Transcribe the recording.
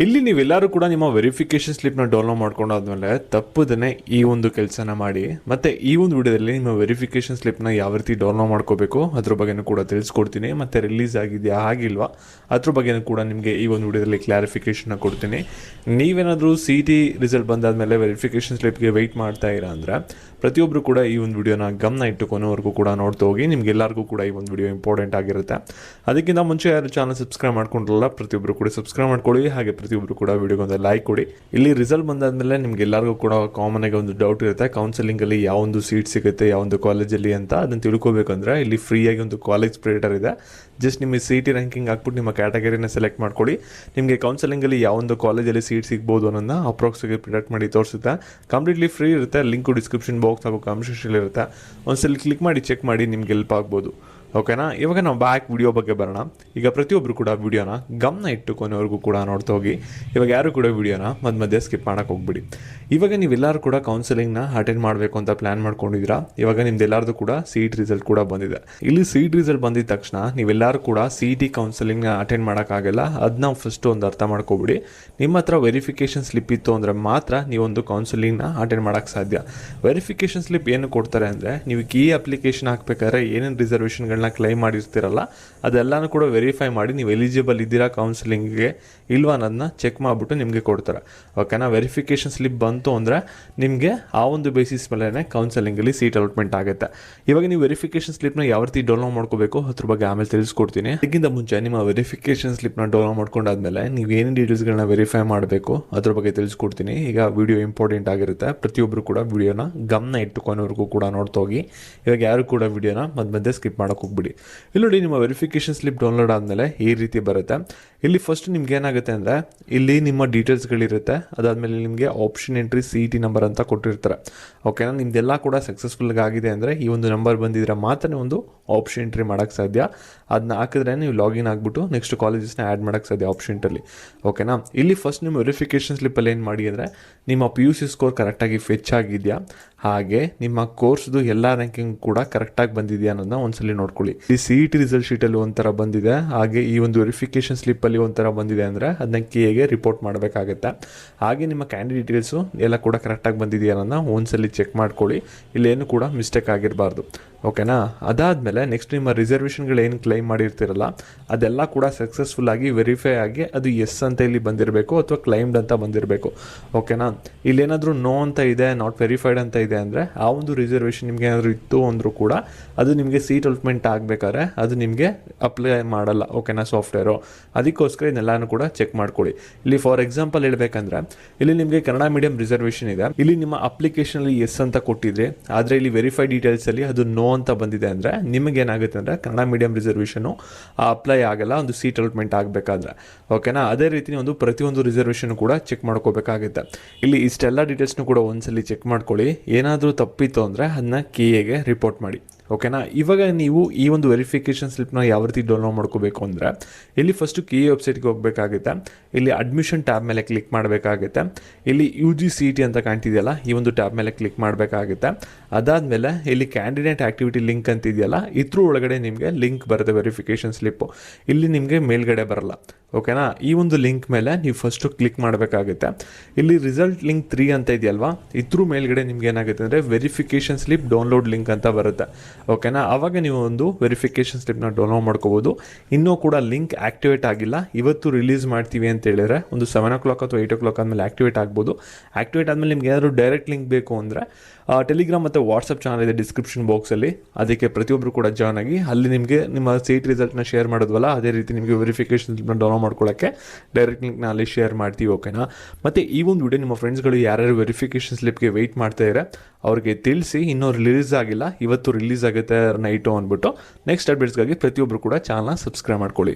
ಇಲ್ಲಿ ನೀವೆಲ್ಲರೂ ಕೂಡ ನಿಮ್ಮ ವೆರಿಫಿಕೇಶನ್ ಸ್ಲಿಪ್ನ ಡೌನ್ಲೋಡ್ ಮಾಡ್ಕೊಂಡಾದ್ಮೇಲೆ ತಪ್ಪದೇ ಈ ಒಂದು ಕೆಲಸನ ಮಾಡಿ. ಮತ್ತು ಈ ಒಂದು ವಿಡಿಯೋದಲ್ಲಿ ನಿಮ್ಮ ವೆರಿಫಿಕೇಶನ್ ಸ್ಲಿಪ್ನ ಯಾವ ರೀತಿ ಡೌನ್ಲೋಡ್ ಮಾಡ್ಕೋಬೇಕು ಅದ್ರ ಬಗ್ಗೆನೂ ಕೂಡ ತಿಳಿಸ್ಕೊಡ್ತೀನಿ. ಮತ್ತು ರಿಲೀಸ್ ಆಗಿದೆಯಾ ಆಗಿಲ್ವಾ ಅದ್ರ ಬಗ್ಗೆನೂ ಕೂಡ ನಿಮಗೆ ಈ ಒಂದು ವಿಡಿಯೋದಲ್ಲಿ ಕ್ಲಾರಿಫಿಕೇಷನ್ನ ಕೊಡ್ತೀನಿ. ನೀವೇನಾದರೂ CET ರಿಸಲ್ಟ್ ಬಂದಾದಮೇಲೆ ವೆರಿಫಿಕೇಶನ್ ಸ್ಲಿಪ್ಗೆ ವೆಯ್ಟ್ ಮಾಡ್ತಾ ಇರಾ ಅಂದರೆ ಪ್ರತಿಯೊಬ್ಬರು ಕೂಡ ಈ ಒಂದು ವಿಡಿಯೋನ ಗಮನ ಇಟ್ಟು ಕೊನೆವರೆಗೂ ಕೂಡ ನೋಡ್ತಾ ಹೋಗಿ. ನಿಮಗೆಲ್ಲರಿಗೂ ಕೂಡ ಈ ಒಂದು ವಿಡಿಯೋ ಇಂಪಾರ್ಟೆಂಟ್ ಆಗಿರುತ್ತೆ. ಅದಕ್ಕಿಂತ ಮುಂಚೆ ಯಾರು ಚಾನಲ್ ಸಬ್ಸ್ಕ್ರೈಬ್ ಮಾಡ್ಕೊಂಡಿರಲ್ಲ ಪ್ರತಿಯೊಬ್ಬರು ಕೂಡ ಸಬ್ಸ್ಕ್ರೈಬ್ ಮಾಡ್ಕೊಳ್ಳಿ. ಹಾಗೆ ಪ್ರತಿಯೊಬ್ಬರು ಕೂಡ ವಿಡಿಯೋಗೆ ಒಂದು ಲೈಕ್ ಕೊಡಿ. ಇಲ್ಲಿ ರಿಸಲ್ಟ್ ಬಂದಾದ್ಮೇಲೆ ನಿಮ್ಗೆಲ್ಲರಿಗೂ ಕೂಡ ಕಾಮನ್ ಆಗಿ ಒಂದು ಡೌಟ್ ಇರುತ್ತೆ, ಕೌನ್ಸಿಲಿಂಗಲ್ಲಿ ಯಾವೊಂದು ಸೀಟ್ ಸಿಗುತ್ತೆ ಯಾವೊಂದು ಕಾಲೇಜಲ್ಲಿ ಅಂತ. ಅದನ್ನು ತಿಳ್ಕೊಬೇಕಂದ್ರೆ ಇಲ್ಲಿ ಫ್ರೀಯಾಗಿ ಒಂದು ಕಾಲೇಜ್ ಸ್ಪ್ರೆಡರ್ ಇದೆ. ಜಸ್ಟ್ ನಿಮಗೆ CET ರ್ಯಾಂಕಿಂಗ್ ಹಾಕ್ಬಿಟ್ಟು ನಿಮ್ಮ ಕ್ಯಾಟಗರಿನ ಸೆಲೆಕ್ಟ್ ಮಾಡ್ಕೊಳ್ಳಿ. ನಿಮಗೆ ಕೌನ್ಸಿಲಿಂಗಲ್ಲಿ ಯಾವೊಂದು ಕಾಲೇಜಲ್ಲಿ ಸೀಟ್ ಸಿಗ್ಬೋದು ಅನ್ನೋದನ್ನ ಅಪ್ರಾಕ್ಸಾಗಿ ಪ್ರಿಡಿಕ್ಟ್ ಮಾಡಿ ತೋರಿಸುತ್ತೆ. ಕಂಪ್ಲೀಟ್ಲಿ ಫ್ರೀ ಇರುತ್ತೆ. ಲಿಂಕು ಡಿಸ್ಕ್ರಿಪ್ಷನ್ ಬಾಕ್ಸ್ ಹಾಗೂ ಕಾಮೆಂಟ್ ಸೆಕ್ಷನ್ ಇರುತ್ತೆ. ಒಂದ್ಸಲ ಕ್ಲಿಕ್ ಮಾಡಿ ಚೆಕ್ ಮಾಡಿ, ನಿಮ್ಗೆ ಹೆಲ್ಪ್ ಆಗ್ಬೋದು. ಓಕೆನಾ? ಇವಾಗ ನಾವು ಬ್ಯಾಕ್ ವಿಡಿಯೋ ಬಗ್ಗೆ ಬರೋಣ. ಈಗ ಪ್ರತಿಯೊಬ್ಬರು ಕೂಡ ವಿಡಿಯೋನ ಗಮನ ಇಟ್ಟು ಕೊನೆವರೆಗೂ ಕೂಡ ನೋಡ್ತಾ ಹೋಗಿ. ಇವಾಗ ಯಾರು ಕೂಡ ವಿಡಿಯೋನ ಮಧ್ಯೆ ಸ್ಕಿಪ್ ಮಾಡೋಕ್ಕೆ ಹೋಗ್ಬಿಡಿ. ಇವಾಗ ನೀವೆಲ್ಲರೂ ಕೂಡ ಕೌನ್ಸಿಲಿಂಗ್ನ ಅಟೆಂಡ್ ಮಾಡಬೇಕು ಅಂತ ಪ್ಲ್ಯಾನ್ ಮಾಡ್ಕೊಂಡಿದ್ದೀರಾ. ಇವಾಗ ನಿಮ್ದೆಲ್ಲರದು ಕೂಡ CET ರಿಸಲ್ಟ್ ಕೂಡ ಬಂದಿದೆ. ಇಲ್ಲಿ CET ರಿಸಲ್ಟ್ ಬಂದಿದ ತಕ್ಷಣ ನೀವೆಲ್ಲರೂ ಕೂಡ CET ಕೌನ್ಸಿಲಿಂಗ್ನ ಅಟೆಂಡ್ ಮಾಡೋಕ್ಕಾಗಲ್ಲ. ಅದನ್ನ ಫಸ್ಟು ಒಂದು ಅರ್ಥ ಮಾಡ್ಕೊಬಿಡಿ. ನಿಮ್ಮ ಹತ್ರ ವೆರಿಫಿಕೇಷನ್ ಸ್ಲಿಪ್ ಇತ್ತು ಅಂದರೆ ಮಾತ್ರ ನೀವೊಂದು ಕೌನ್ಸಿಲಿಂಗ್ನ ಅಟೆಂಡ್ ಮಾಡೋಕ್ಕೆ ಸಾಧ್ಯ. ವೆರಿಫಿಕೇಷನ್ ಸ್ಲಿಪ್ ಏನು ಕೊಡ್ತಾರೆ ಅಂದರೆ, ನೀವು ಕೀ ಅಪ್ಲಿಕೇಶನ್ ಹಾಕ್ಬೇಕಾದ್ರೆ ಏನೇನು ರಿಸರ್ವೇಷನ್ಗಳನ್ನ ಕ್ಲೈಮ್ ಮಾಡಿರ್ತೀರಲ್ಲ ಅದೆಲ್ಲನೂ ಕೂಡ ವೆರಿಫೈ ಮಾಡಿ ನೀವು ಎಲಿಜಿಬಲ್ ಇದ್ದೀರಾ ಕೌನ್ಸಿಲಿಂಗ್ಗೆ ಇಲ್ವಾ ಅನ್ನೋದನ್ನ ಚೆಕ್ ಮಾಡಿಬಿಟ್ಟು ನಿಮಗೆ ಕೊಡ್ತಾರೆ. ಓಕೆನಾ? ವೆರಿಫಿಕೇಷನ್ ಸ್ಲಿಪ್ ಬಂತು ಅಂದರೆ ನಿಮಗೆ ಆ ಒಂದು ಬೇಸಿಸ್ ಮೇಲೆ ಕೌನ್ಸಿಲಿಂಗಲ್ಲಿ ಸೀಟ್ ಅಲಾಟ್ಮೆಂಟ್ ಆಗುತ್ತೆ. ಇವಾಗ ನೀವು ವೆರಿಫಿಕೇಷನ್ ಸ್ಲಿಪ್ನ ಯಾವ ರೀತಿ ಡೌನ್ಲೋಡ್ ಮಾಡ್ಕೋಬೇಕು ಅದ್ರ ಬಗ್ಗೆ ಆಮೇಲೆ ತಿಳಿಸ್ಕೊಡ್ತೀನಿ. ಅದಕ್ಕಿಂತ ಮುಂಚೆ ನಿಮ್ಮ ವೆರಿಫಿಕೇಷನ್ ಸ್ಲಿಪ್ನ ಡೌನ್ಲೋಡ್ ಮಾಡ್ಕೊಂಡಾದ್ಮೇಲೆ ನೀವು ಏನೇನು ಡೀಟೇಲ್ಸ್ಗಳನ್ನ ವೆರಿಫೈ ಮಾಡಬೇಕು ಅದ್ರ ಬಗ್ಗೆ ತಿಳಿಸ್ಕೊಡ್ತೀನಿ. ಈಗ ವಿಡಿಯೋ ಇಂಪಾರ್ಟೆಂಟ್ ಆಗಿರುತ್ತೆ. ಪ್ರತಿಯೊಬ್ಬರು ಕೂಡ ವಿಡಿಯೋನ ಗಮನ ಇಟ್ಟು ಕೊನೆವರೆಗೂ ಕೂಡ ನೋಡ್ತಾ ಹೋಗಿ. ಇವಾಗ ಯಾರು ಕೂಡ ವಿಡಿಯೋನ ಮಧ್ಯೆ ಸ್ಕಿಪ್ ಮಾಡೋಕೆ ಹೋಗ್ಬಿಡಿ. ಇಲ್ಲಿ ನೋಡಿ, ನಿಮ್ಮ ವೆರಿಫಿಕೇಷನ್ ಸ್ಲಿಪ್ ಡೌನ್ಲೋಡ್ ಆದಮೇಲೆ ಈ ರೀತಿ ಬರುತ್ತೆ. ಇಲ್ಲಿ ಫಸ್ಟ್ ನಿಮ್ಗೆ ಏನಾಗುತ್ತೆ ಅಂದರೆ, ಇಲ್ಲಿ ನಿಮ್ಮ ಡೀಟೇಲ್ಸ್ಗಳಿರುತ್ತೆ. ಅದಾದಮೇಲೆ ನಿಮಗೆ ಆಪ್ಷನ್ ಎಂಟ್ರಿ CET ನಂಬರ್ ಅಂತ ಕೊಟ್ಟಿರ್ತಾರೆ. ಓಕೆನಾ? ನಿಮ್ದೆಲ್ಲ ಕೂಡ ಸಕ್ಸಸ್ಫುಲ್ ಆಗಿದೆ ಅಂದರೆ ಈ ಒಂದು ನಂಬರ್ ಬಂದಿದ್ರೆ ಮಾತ್ರ ಒಂದು ಆಪ್ಷನ್ ಎಂಟ್ರಿ ಮಾಡೋಕ್ಕೆ ಸಾಧ್ಯ. ಅದನ್ನ ಹಾಕಿದ್ರೆ ನೀವು ಲಾಗಿನ್ ಆಗಿಬಿಟ್ಟು ನೆಕ್ಸ್ಟ್ ಕಾಲೇಜಸ್ನ ಆ್ಯಡ್ ಮಾಡೋಕ್ಕೆ ಸಾಧ್ಯ ಆಪ್ಷನ್ ಎಂಟ್ರಲ್ಲಿ. ಓಕೆನಾ? ಇಲ್ಲಿ ಫಸ್ಟ್ ನಿಮ್ಮ ವೆರಿಫಿಕೇಷನ್ ಸ್ಲಿಪ್ಪಲ್ಲಿ ಏನು ಮಾಡಿ ಅಂದರೆ, ನಿಮ್ಮ PUC ಸ್ಕೋರ್ ಕರೆಕ್ಟಾಗಿ ಫೆಚ್ ಆಗಿದೆಯಾ, ಹಾಗೆ ನಿಮ್ಮ ಕೋರ್ಸ್ದು ಎಲ್ಲ ರ್ಯಾಂಕಿಂಗ್ ಕೂಡ ಕರೆಕ್ಟಾಗಿ ಬಂದಿದೆಯಾ ಅನ್ನೋದನ್ನ ಒಂದ್ಸಲಿ ನೋಡ್ಕೊಳ್ಳಿ. ಈ CET ರಿಸಲ್ಟ್ ಶೀಟಲ್ಲಿ ಒಂಥರ ಬಂದಿದೆ, ಹಾಗೆ ಈ ಒಂದು ವೆರಿಫಿಕೇಷನ್ ಸ್ಲಿಪ್ಪಲ್ಲಿ ಒಂಥರ ಬಂದಿದೆ ಅಂದರೆ ಅದನ್ನ KAಗೆ ರಿಪೋರ್ಟ್ ಮಾಡಬೇಕಾಗುತ್ತೆ. ಹಾಗೆ ನಿಮ್ಮ ಕ್ಯಾಂಡಿಡೇಟ್ ಡೀಟೇಲ್ಸು ಎಲ್ಲ ಕೂಡ ಕರೆಕ್ಟಾಗಿ ಬಂದಿದೆಯಾ ಅನ್ನೋದನ್ನ ಒಂದ್ಸಲಿ ಚೆಕ್ ಮಾಡ್ಕೊಳ್ಳಿ. ಇಲ್ಲೇನು ಕೂಡ ಮಿಸ್ಟೇಕ್ ಆಗಿರಬಾರ್ದು. ಓಕೆನಾ? ಅದಾದಮೇಲೆ ನೆಕ್ಸ್ಟ್ ನಿಮ್ಮ ರಿಸರ್ವೇಷನ್ಗಳು ಏನು ಕ್ಲೈಮ್ ಮಾಡಿರ್ತೀರಲ್ಲ ಅದೆಲ್ಲ ಕೂಡ ಸಕ್ಸಸ್ಫುಲ್ ಆಗಿ ವೆರಿಫೈ ಆಗಿ ಅದು ಎಸ್ ಅಂತ ಇಲ್ಲಿ ಬಂದಿರಬೇಕು ಅಥವಾ ಕ್ಲೈಮ್ಡ್ ಅಂತ ಬಂದಿರಬೇಕು. ಓಕೆನಾ? ಇಲ್ಲೇನಾದರೂ ನೋ ಅಂತ ಇದೆ, ನಾಟ್ ವೆರಿಫೈಡ್ ಅಂತ ಇದೆ ಅಂದರೆ ಆ ಒಂದು ರಿಸರ್ವೇಷನ್ ನಿಮಗೆ ಏನಾದರೂ ಇತ್ತು ಅಂದರೂ ಕೂಡ ಅದು ನಿಮಗೆ ಸೀಟ್ ಅಲಾಟ್ಮೆಂಟ್ ಆಗಬೇಕಾದ್ರೆ ಅದು ನಿಮಗೆ ಅಪ್ಲೈ ಮಾಡಲ್ಲ. ಓಕೆನಾ? ಸಾಫ್ಟ್ವೇರು. ಅದಕ್ಕೋಸ್ಕರ ಇದನ್ನೆಲ್ಲನೂ ಕೂಡ ಚೆಕ್ ಮಾಡ್ಕೊಳ್ಳಿ. ಇಲ್ಲಿ ಫಾರ್ ಎಕ್ಸಾಂಪಲ್ ಹೇಳಬೇಕಂದ್ರೆ, ಇಲ್ಲಿ ನಿಮಗೆ ಕನ್ನಡ ಮೀಡಿಯಂ ರಿಸರ್ವೇಷನ್ ಇದೆ. ಇಲ್ಲಿ ನಿಮ್ಮ ಅಪ್ಲಿಕೇಶನಲ್ಲಿ ಎಸ್ ಅಂತ ಕೊಟ್ಟಿದ್ರೆ, ಆದರೆ ಇಲ್ಲಿ ವೆರಿಫೈಡ್ ಡೀಟೇಲ್ಸಲ್ಲಿ ಅದು ನೋ ಅಂತ ಬಂದಿದೆ ಅಂದರೆ ನಿಮಗೆ ಏನಾಗುತ್ತೆ ಅಂದರೆ ಕನ್ನಡ ಮೀಡಿಯಂ ರಿಸರ್ವೇಷನು ಅಪ್ಲೈ ಆಗಲ್ಲ ಒಂದು ಸೀಟ್ ಅಲಾಟ್ಮೆಂಟ್ ಆಗಬೇಕಾದ್ರೆ. ಓಕೆನಾ? ಅದೇ ರೀತಿ ಒಂದು ಪ್ರತಿಯೊಂದು ರಿಸರ್ವೇಷನ್ ಕೂಡ ಚೆಕ್ ಮಾಡ್ಕೋಬೇಕಾಗುತ್ತೆ. ಇಲ್ಲಿ ಇಷ್ಟೆಲ್ಲ ಡೀಟೇಲ್ಸ್ನು ಕೂಡ ಒಂದ್ಸಲಿ ಚೆಕ್ ಮಾಡ್ಕೊಳ್ಳಿ. ಏನಾದರೂ ತಪ್ಪಿತ್ತು ಅಂದರೆ ಅದನ್ನ KAಗೆ ರಿಪೋರ್ಟ್ ಮಾಡಿ. ಓಕೆನಾ? ಇವಾಗ ನೀವು ಈ ಒಂದು ವೆರಿಫಿಕೇಷನ್ ಸ್ಲಿಪ್ನ ಯಾವ ರೀತಿ ಡೌನ್ಲೋಡ್ ಮಾಡ್ಕೋಬೇಕು ಅಂದರೆ, ಇಲ್ಲಿ ಫಸ್ಟು KA ವೆಬ್ಸೈಟ್ಗೆ ಹೋಗಬೇಕಾಗುತ್ತೆ. ಇಲ್ಲಿ ಅಡ್ಮಿಷನ್ ಟ್ಯಾಬ್ ಮೇಲೆ ಕ್ಲಿಕ್ ಮಾಡಬೇಕಾಗುತ್ತೆ. ಇಲ್ಲಿ UG CET ಅಂತ ಕಾಣ್ತಿದೆಯಲ್ಲ ಈ ಒಂದು ಟ್ಯಾಬ್ ಮೇಲೆ ಕ್ಲಿಕ್ ಮಾಡಬೇಕಾಗುತ್ತೆ. ಅದಾದಮೇಲೆ ಇಲ್ಲಿ ಕ್ಯಾಂಡಿಡೇಟ್ ಆ್ಯಕ್ಟಿವಿಟಿ ಲಿಂಕ್ ಅಂತಿದೆಯಲ್ಲ ಇದ್ರ ಒಳಗಡೆ ನಿಮಗೆ ಲಿಂಕ್ ಬರುತ್ತೆ ವೆರಿಫಿಕೇಷನ್ ಸ್ಲಿಪ್ಪು. ಇಲ್ಲಿ ನಿಮಗೆ ಮೇಲ್ಗಡೆ ಬರಲ್ಲ. ಓಕೆನಾ? ಈ ಒಂದು ಲಿಂಕ್ ಮೇಲೆ ನೀವು ಫಸ್ಟು ಕ್ಲಿಕ್ ಮಾಡಬೇಕಾಗುತ್ತೆ. ಇಲ್ಲಿ ರಿಸಲ್ಟ್ ಲಿಂಕ್ 3 ಅಂತ ಇದೆಯಲ್ವಾ, ಇದ್ರ ಮೇಲ್ಗಡೆ ನಿಮ್ಗೆ ಏನಾಗುತ್ತೆ ಅಂದರೆ ವೆರಿಫಿಕೇಷನ್ ಸ್ಲಿಪ್ ಡೌನ್ಲೋಡ್ ಲಿಂಕ್ ಅಂತ ಬರುತ್ತೆ. ಓಕೆನಾ? ಆವಾಗ ನೀವು ಒಂದು ವೆರಿಫಿಕೇಷನ್ ಸ್ಲಿಪ್ನ ಡೌನ್ಲೋಡ್ ಮಾಡ್ಕೋಬೋದು. ಇನ್ನೂ ಕೂಡ ಲಿಂಕ್ ಆ್ಯಕ್ಟಿವೇಟ್ ಆಗಿಲ್ಲ. ಇವತ್ತು ರಿಲೀಸ್ ಮಾಡ್ತೀವಿ ಅಂತ ಹೇಳಿದ್ರೆ ಒಂದು 7 o'clock ಅಥವಾ 8 o'clock ಆದಮೇಲೆ ಆ್ಯಕ್ಟಿವೇಟ್ ಆಗ್ಬೋದು. ಆ್ಯಕ್ಟಿವೇಟ್ ಆದಮೇಲೆ ನಿಮ್ಗೆ ಏನಾದರೂ ಡೈರೆಕ್ಟ್ ಲಿಂಕ್ ಬೇಕು ಅಂದರೆ ಟೆಲಿಗ್ರಾಮ್ ಮತ್ತು ವಾಟ್ಸಪ್ ಚಾನಲ್ ಇದೆ ಡಿಸ್ಕ್ರಿಪ್ಷನ್ ಬಾಕ್ಸಲ್ಲಿ. ಅದಕ್ಕೆ ಪ್ರತಿಯೊಬ್ಬರು ಕೂಡ ಜಾಯ್ನ್ ಆಗಿ ಅಲ್ಲಿ ನಿಮಗೆ ನಿಮ್ಮ CET ರಿಸಲ್ಟ್ನ ಶೇರ್ ಮಾಡೋದ್ವಲ್ಲ ಅದೇ ರೀತಿ ನಿಮಗೆ ವೆರಿಫಿಕೇಷನ್ ಸ್ಲಿಪ್ನ ಡೌನ್ಲೋಡ್ ಮಾಡ್ಕೊಳ್ಳೋಕ್ಕೆ ಡೈರೆಕ್ಟ್ ಲಿಂಕ್ನ ಅಲ್ಲಿ ಶೇರ್ ಮಾಡ್ತೀವಿ. ಓಕೆನಾ? ಮತ್ತು ಈ ಒಂದು ವಿಡಿಯೋ ನಿಮ್ಮ ಫ್ರೆಂಡ್ಸ್ಗಳು ಯಾರ್ಯಾರು ವೆರಿಫಿಕೇಷನ್ ಸ್ಲಿಪ್ಗೆ ವೆಯ್ಟ್ ಮಾಡ್ತಾ ಇದ್ದಾರೆ ಅವ್ರಿಗೆ ತಿಳಿಸಿ. ಇನ್ನೂ ರಿಲೀಸ್ ಆಗಿಲ್ಲ, ಇವತ್ತು ರಿಲೀಸ್ ಆಗುತ್ತೆ ನೈಟು ಅಂದ್ಬಿಟ್ಟು. ನೆಕ್ಸ್ಟ್ ಅಪ್ಡೇಟ್ಸ್ಗಾಗಿ ಪ್ರತಿಯೊಬ್ಬರು ಕೂಡ ಚಾನಲ್ನ ಸಬ್ಸ್ಕ್ರೈಬ್ ಮಾಡ್ಕೊಳ್ಳಿ.